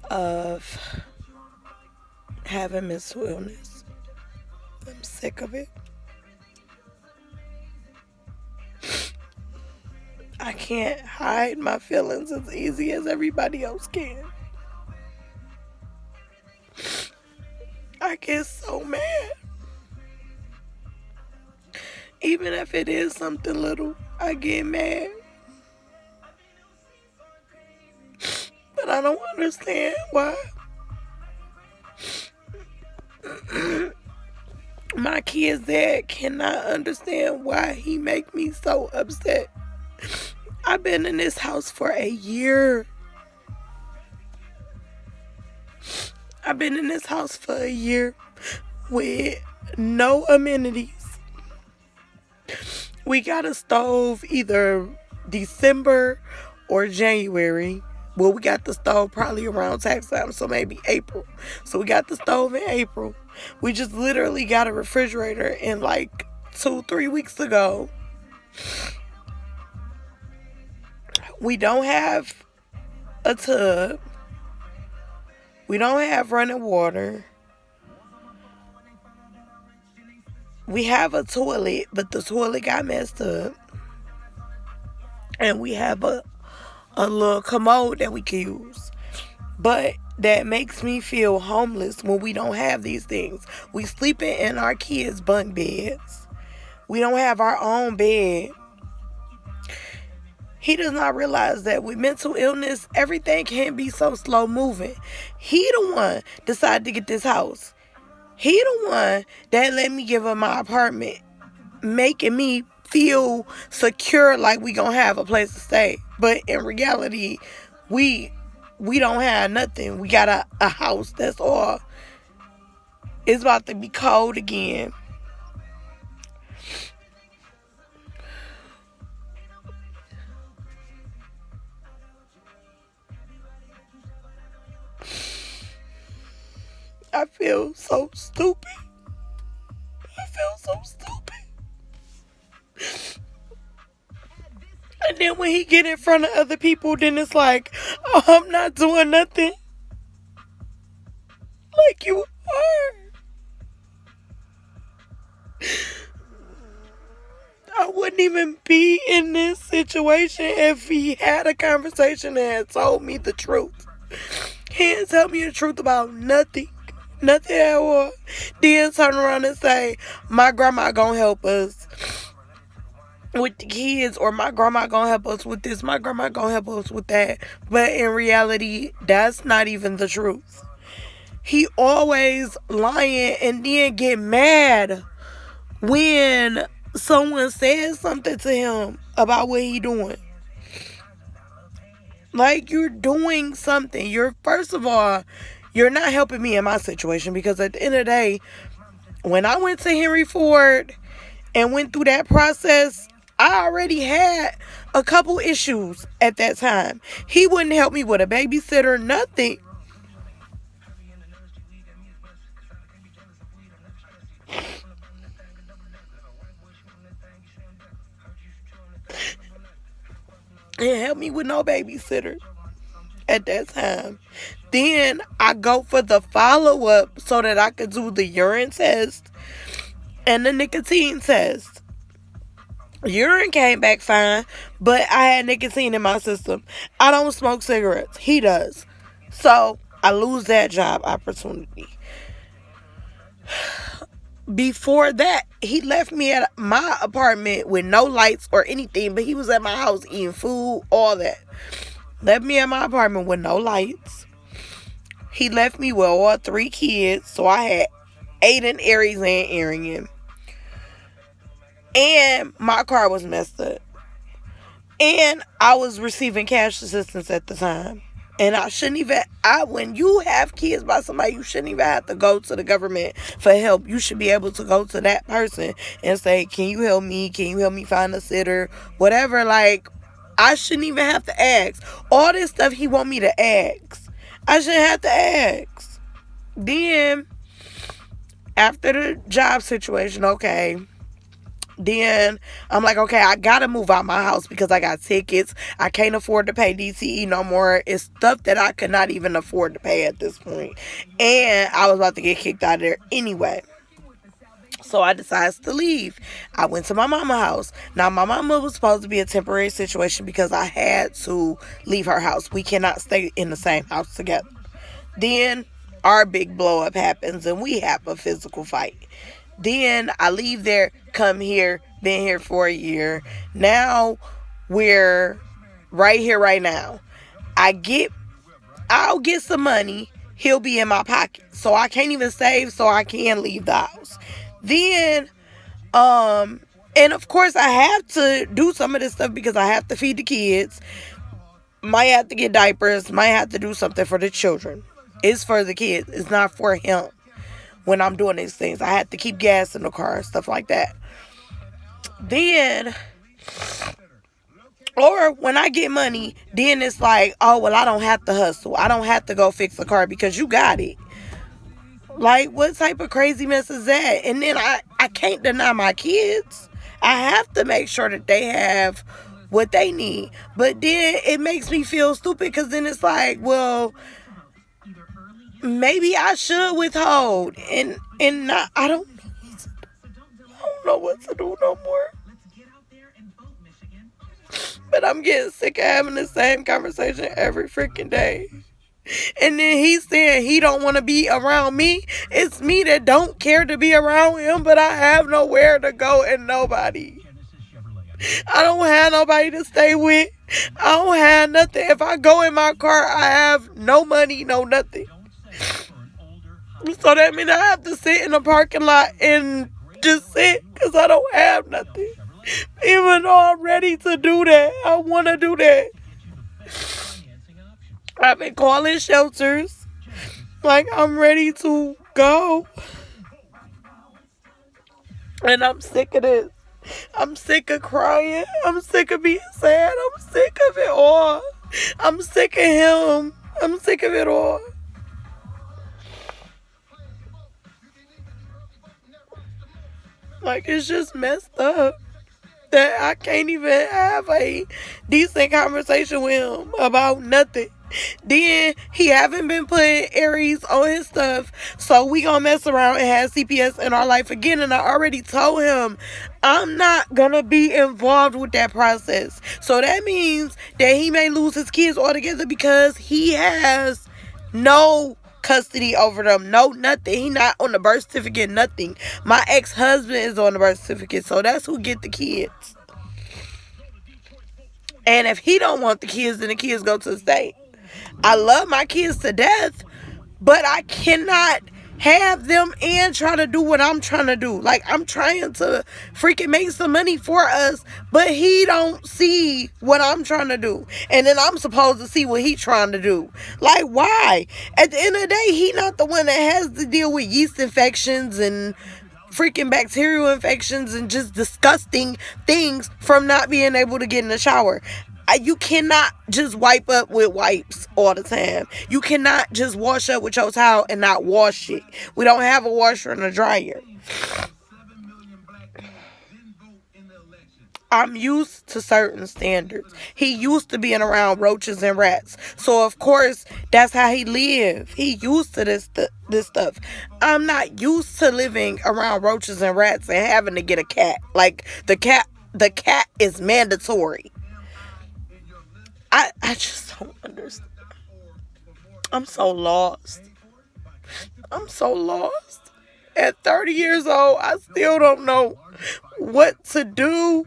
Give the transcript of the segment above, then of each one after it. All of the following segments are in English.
of having mental illness. I'm sick of it. I can't hide my feelings as easy as everybody else can. I get so mad. Even if it is something little, I get mad. But I don't understand why my kid's dad cannot understand why he make me so upset. I've been in this house for a year. I've been in this house for a year with no amenities. We got a stove either December or January. Well, we got the stove probably around tax time, so maybe April. So we got the stove in April. We just literally got a refrigerator in like 2-3 weeks ago. We don't have a tub. We don't have running water. We have a toilet, but the toilet got messed up. And we have a little commode that we can use. But that makes me feel homeless when we don't have these things. We sleeping in our kids' bunk beds. We don't have our own bed. He does not realize that with mental illness, everything can't be so slow moving. He the one decided to get this house. He the one that let me give him my apartment, making me feel secure like we gonna have a place to stay. But in reality, we don't have nothing. We got a house, that's all. It's about to be cold again. I feel so stupid. I feel so stupid. And then when he get in front of other people, then it's like, oh, I'm not doing nothing. Like you are. I wouldn't even be in this situation if he had a conversation and had told me the truth. He didn't tell me the truth about nothing. Nothing at all. Then turn around and say, my grandma gonna help us with the kids, or my grandma gonna help us with this, my grandma gonna help us with that. But in reality, that's not even the truth. He always lying and then get mad when someone says something to him about what he doing. Like, you're doing something. First of all, you're not helping me in my situation, because at the end of the day, when I went to Henry Ford and went through that process, I already had a couple issues at that time. He wouldn't help me with a babysitter, nothing. He didn't help me with no babysitter at that time. Then I go for the follow-up so that I could do the urine test and the nicotine test. Urine came back fine, but I had nicotine in my system. I don't smoke cigarettes. He does. So I lose that job opportunity. Before that, he left me at my apartment with no lights or anything, but he was at my house eating food, all that. Left me at my apartment with no lights. He left me with all 3 kids, so I had Aiden, Aries, and Arian. And my car was messed up. And I was receiving cash assistance at the time. And I shouldn't even, when you have kids by somebody, you shouldn't even have to go to the government for help. You should be able to go to that person and say, can you help me? Can you help me find a sitter? Whatever, like, I shouldn't even have to ask. All this stuff he want me to ask. I shouldn't have to ask. Then, after the job situation, okay, Then I'm like, okay, I gotta move out my house because I got tickets. I can't afford to pay DTE no more. It's stuff that I could not even afford to pay at this point. And I was about to get kicked out of there anyway. So I decided to leave. I went to my mama's house. Now, my mama was supposed to be a temporary situation because I had to leave her house. We cannot stay in the same house together. Then our big blow up happens and we have a physical fight. Then I leave there, come here, been here for a year. Now we're right here right now. I'll get some money. He'll be in my pocket. So I can't even save so I can leave the house. Then, and of course I have to do some of this stuff because I have to feed the kids. Might have to get diapers. Might have to do something for the children. It's for the kids. It's not for him. When I'm doing these things, I have to keep gas in the car, stuff like that. Then, or when I get money, then it's like, oh, well, I don't have to hustle. I don't have to go fix the car because you got it. Like, what type of crazy mess is that? And then I can't deny my kids. I have to make sure that they have what they need. But then it makes me feel stupid because then it's like, well, maybe I should withhold. And not, I don't know what to do no more. But I'm getting sick of having the same conversation every freaking day. And then he's saying he don't want to be around me. It's me that don't care to be around him, but I have nowhere to go and nobody. I don't have nobody to stay with. I don't have nothing. If I go in my car, I have no money, no nothing. So that means I have to sit in the parking lot and just sit because I don't have nothing. Even though I'm ready to do that, I want to do that. I've been calling shelters. Like, I'm ready to go. And I'm sick of this. I'm sick of crying. I'm sick of being sad. I'm sick of it all. I'm sick of him. I'm sick of it all. Like, it's just messed up that I can't even have a decent conversation with him about nothing. Then he haven't been putting Aries on his stuff, so we gonna mess around and have CPS in our life again. And I already told him I'm not gonna be involved with that process. So that means that he may lose his kids altogether because he has no custody over them. No, nothing. He not on the birth certificate, nothing. My ex-husband is on the birth certificate, so that's who get the kids. And if he don't want the kids, then the kids go to the state. I love my kids to death, but I cannot have them and try to do what I'm trying to do. Like, I'm trying to freaking make some money for us, but he don't see what I'm trying to do. And then I'm supposed to see what he trying to do. Like, why? At the end of the day, he not the one that has to deal with yeast infections and freaking bacterial infections and just disgusting things from not being able to get in the shower. You cannot just wipe up with wipes all the time. You cannot just wash up with your towel and not wash it. We don't have a washer and a dryer. I'm used to certain standards. He used to being around roaches and rats. So, of course, that's how he lived. He used to this stuff. I'm not used to living around roaches and rats and having to get a cat. Like, the cat is mandatory. I just don't understand. I'm so lost. At 30 years old, I still don't know what to do.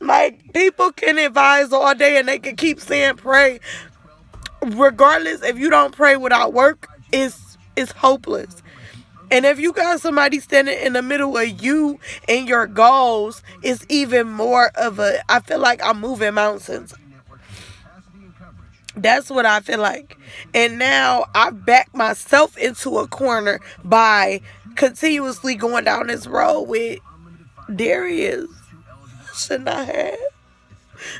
Like, people can advise all day and they can keep saying pray. Regardless, if you don't pray without work, it's hopeless. And if you got somebody standing in the middle of you and your goals, it's even more of I feel like I'm moving mountains. That's what I feel like. And now I back myself into a corner by continuously going down this road with Darius. Should not have.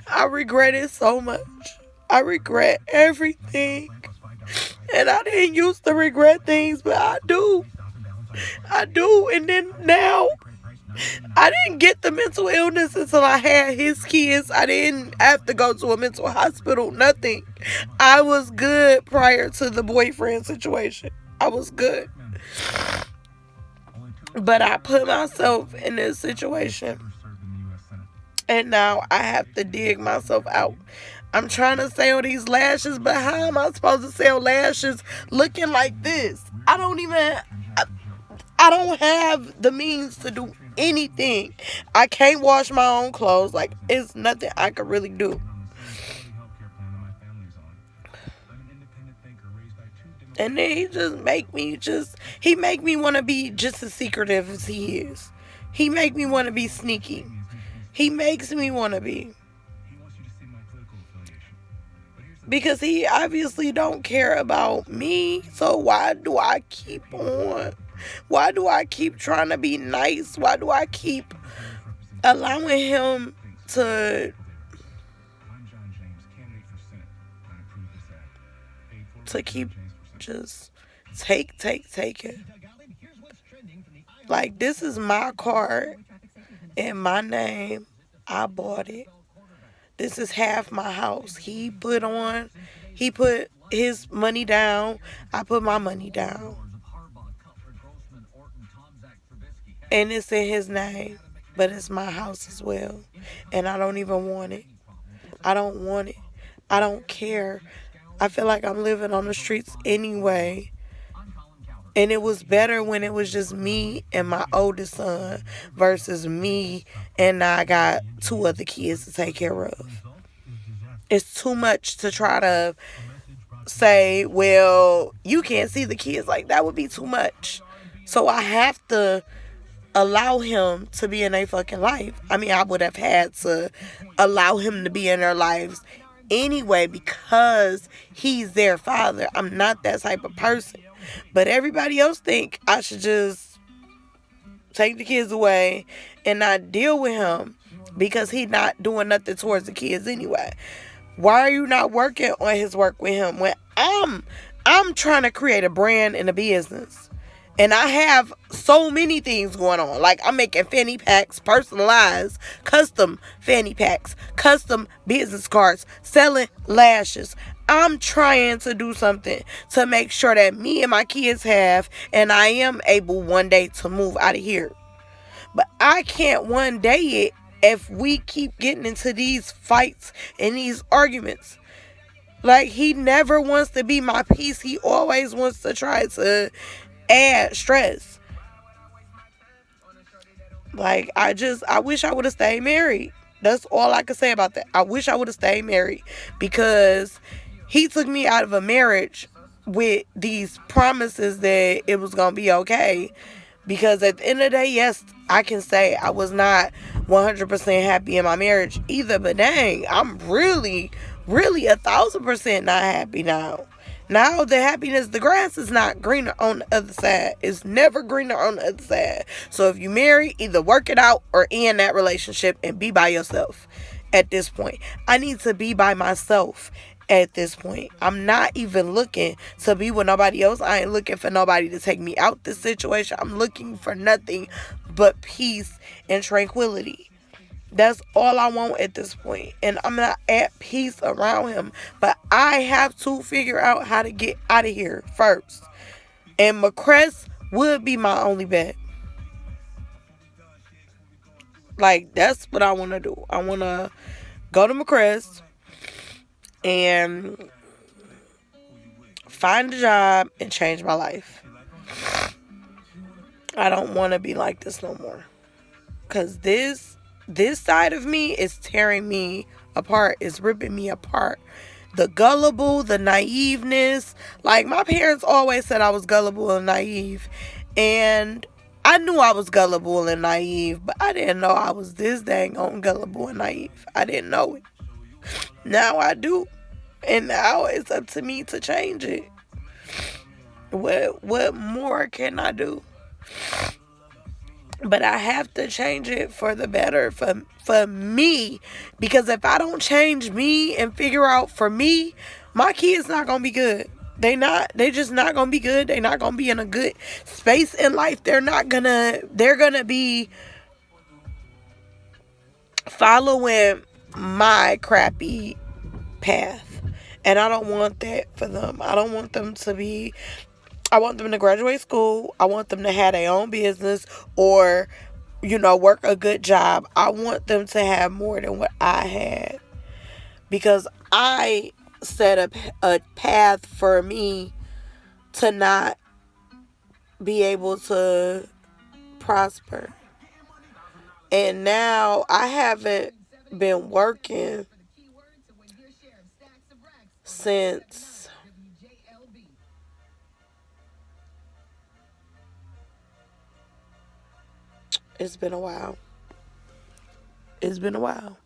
I regret it so much. I regret everything. And I didn't used to regret things, but I do. And then now I didn't get the mental illness until I had his kids. I didn't have to go to a mental hospital, nothing. I was good prior to the boyfriend situation. I was good. But I put myself in this situation. And now I have to dig myself out. I'm trying to sell these lashes, but how am I supposed to sell lashes looking like this? I don't have the means to do anything. I can't wash my own clothes. Like, it's nothing I could really do. And then he make me want to be just as secretive as he is. He make me want to be sneaky. He makes me want to be. Because he obviously don't care about me. So why do I keep on? Why do I keep trying to be nice? Why do I keep allowing him to keep just taking? Like, this is my car in my name. I bought it. This is half my house. He put his money down. I put my money down. And it's in his name. But it's my house as well. And I don't even want it. I don't want it. I don't care. I feel like I'm living on the streets anyway. And it was better when it was just me and my oldest son versus me and I got 2 other kids to take care of. It's too much to try to say, well, you can't see the kids. Like, that would be too much. So I have to allow him to be in their fucking life. I mean, I would have had to allow him to be in their lives anyway because he's their father. I'm not that type of person. But everybody else think I should just take the kids away and not deal with him because he's not doing nothing towards the kids anyway. Why are you not working on his work with him when I'm trying to create a brand and a business? And I have so many things going on. Like, I'm making fanny packs, personalized, custom fanny packs, custom business cards, selling lashes. I'm trying to do something to make sure that me and my kids have, and I am able one day to move out of here. But I can't one day it if we keep getting into these fights and these arguments. Like, he never wants to be my peace. He always wants to try to add stress. Like, I wish I would have stayed married. That's all I can say about that. I wish I would have stayed married because he took me out of a marriage with these promises that it was going to be okay. Because at the end of the day, yes, I can say I was not 100% happy in my marriage either. But dang, I'm really, really 1,000% not happy now. Now the happiness, the grass is not greener on the other side. It's never greener on the other side. So if you marry, either work it out or end that relationship and be by yourself at this point. I need to be by myself at this point. I'm not even looking to be with nobody else. I ain't looking for nobody to take me out this situation. I'm looking for nothing but peace and tranquility. That's all I want at this point. And I'm not at peace around him. But I have to figure out how to get out of here first. And McCrest would be my only bet. Like, that's what I want to do. I want to go to McCrest and find a job and change my life. I don't want to be like this no more. Because this side of me is tearing me apart. It's ripping me apart. The gullible, the naiveness. Like, my parents always said I was gullible and naive. And I knew I was gullible and naive. But I didn't know I was this dang on gullible and naive. I didn't know it. Now I do. And now it's up to me to change it. What more can I do? But I have to change it for the better for me. Because if I don't change me and figure out for me, my kids not going to be good. They just not going to be good. They're not going to be in a good space in life. They're going to be following my crappy path. And I don't want that for them. I don't want them to be, I want them to graduate school. I want them to have their own business or, work a good job. I want them to have more than what I had. Because I set up a path for me to not be able to prosper. And now I haven't been working since it's been a while. It's been a while.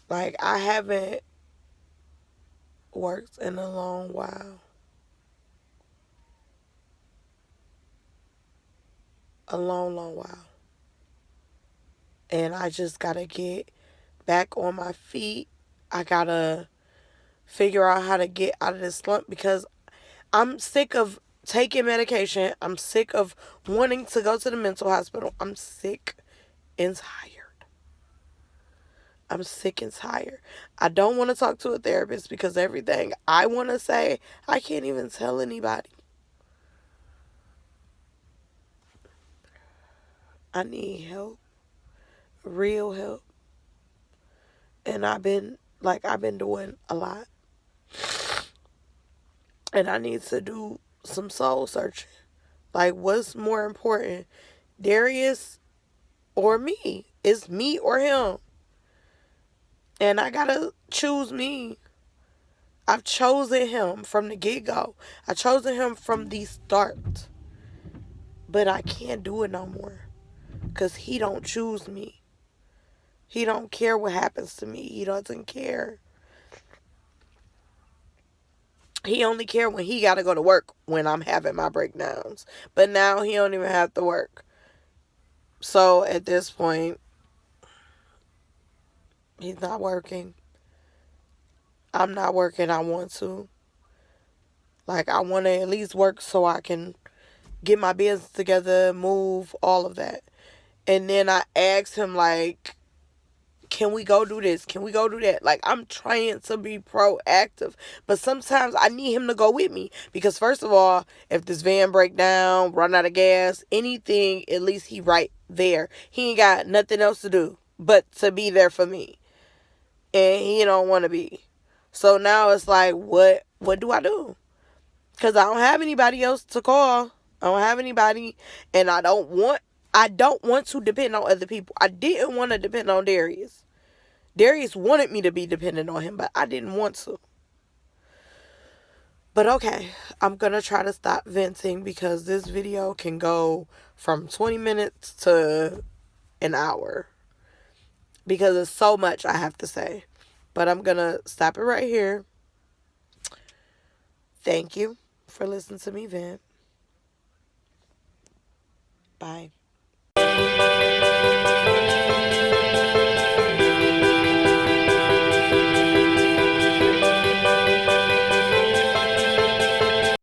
Like, I haven't worked in a long while. A long, long while. And I just gotta get back on my feet. I gotta figure out how to get out of this slump because I'm sick of taking medication. I'm sick of wanting to go to the mental hospital. I'm sick and tired. I'm sick and tired. I don't want to talk to a therapist because everything I want to say, I can't even tell anybody. I need help. Real help. And I've been doing a lot. And I need to do some soul searching. Like, what's more important? Darius or me? It's me or him. And I gotta choose me. I've chosen him from the get-go. I chosen him from the start. But I can't do it no more. Because he don't choose me. He don't care what happens to me. He doesn't care. He only care when he got to go to work when I'm having my breakdowns. But now he don't even have to work. So at this point, he's not working. I'm not working. I want to. Like, I want to at least work so I can get my business together, move, all of that. And then I asked him, like, can we go do this? Can we go do that? Like, I'm trying to be proactive. But sometimes I need him to go with me. Because first of all, if this van break down, run out of gas, anything, at least he right there. He ain't got nothing else to do but to be there for me. And he don't want to be. So now it's like, what do I do? Because I don't have anybody else to call. I don't have anybody. And I don't want to depend on other people. I didn't want to depend on Darius. Darius wanted me to be dependent on him, but I didn't want to. But okay, I'm going to try to stop venting because this video can go from 20 minutes to an hour. Because there's so much I have to say. But I'm going to stop it right here. Thank you for listening to me vent. Bye.